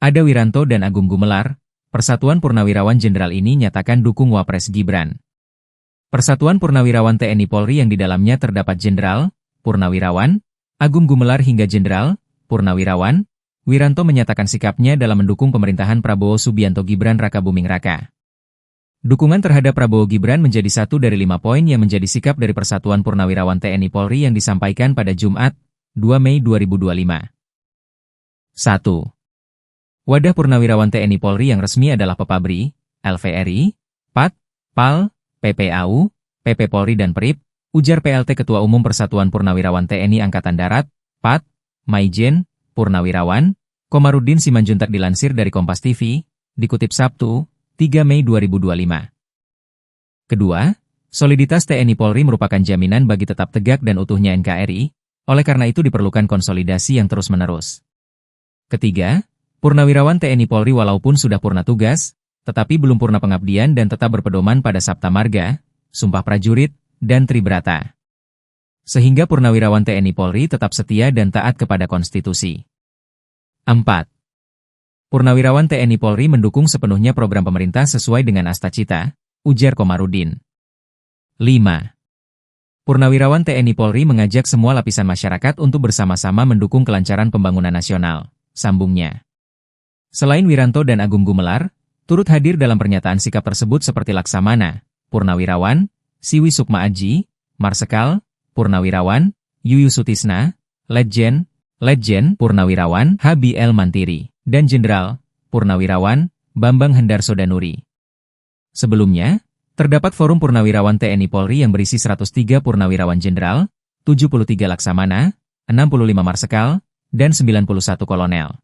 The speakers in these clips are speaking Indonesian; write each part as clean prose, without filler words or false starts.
Ada Wiranto dan Agung Gumelar, Persatuan Purnawirawan Jenderal ini nyatakan dukung Wapres Gibran. Persatuan Purnawirawan TNI Polri yang di dalamnya terdapat Jenderal, Purnawirawan, Agung Gumelar hingga Jenderal, Purnawirawan, Wiranto menyatakan sikapnya dalam mendukung pemerintahan Prabowo Subianto Gibran Rakabuming Raka. Dukungan terhadap Prabowo Gibran menjadi satu dari 5 poin yang menjadi sikap dari Persatuan Purnawirawan TNI Polri yang disampaikan pada Jumat, 2 Mei 2025. 1. Wadah Purnawirawan TNI Polri yang resmi adalah Pepabri, LVRI, PAT, PAL, PPAU, PP Polri dan PRIP, ujar PLT Ketua Umum Persatuan Purnawirawan TNI Angkatan Darat, PAT, Maijen, Purnawirawan, Komarudin Simanjuntak dilansir dari Kompas TV, dikutip Sabtu, 3 Mei 2025. Kedua, soliditas TNI Polri merupakan jaminan bagi tetap tegak dan utuhnya NKRI, oleh karena itu diperlukan konsolidasi yang terus-menerus. Ketiga, Purnawirawan TNI Polri walaupun sudah purna tugas, tetapi belum purna pengabdian dan tetap berpedoman pada Sabta Marga, Sumpah Prajurit, dan Tribrata. Sehingga Purnawirawan TNI Polri tetap setia dan taat kepada konstitusi. 4. Purnawirawan TNI Polri mendukung sepenuhnya program pemerintah sesuai dengan Astacita, ujar Komarudin. 5. Purnawirawan TNI Polri mengajak semua lapisan masyarakat untuk bersama-sama mendukung kelancaran pembangunan nasional, sambungnya. Selain Wiranto dan Agung Gumelar, turut hadir dalam pernyataan sikap tersebut seperti Laksamana, Purnawirawan, Siwi Sukma Aji, Marsekal, Purnawirawan, Yuyu Sutisna, Letjen Purnawirawan, HBL Mantiri, dan Jenderal, Purnawirawan, Bambang Hendarso Danuri. Sebelumnya, terdapat Forum Purnawirawan TNI Polri yang berisi 103 Purnawirawan Jenderal, 73 Laksamana, 65 Marsekal, dan 91 Kolonel.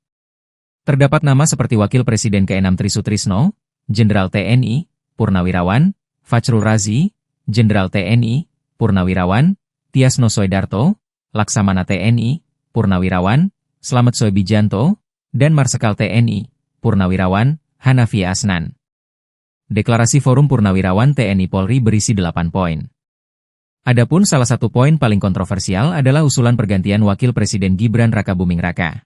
Terdapat nama seperti Wakil Presiden ke-6 Tri Sutrisno, Jenderal TNI, Purnawirawan, Fachrul Razi, Jenderal TNI, Purnawirawan, Tiasno Soedarto, Laksamana TNI, Purnawirawan, Slamet Soebijanto, dan Marsekal TNI, Purnawirawan, Hanafi Asnan. Deklarasi Forum Purnawirawan TNI Polri berisi 8 poin. Adapun salah satu poin paling kontroversial adalah usulan pergantian Wakil Presiden Gibran Rakabuming Raka.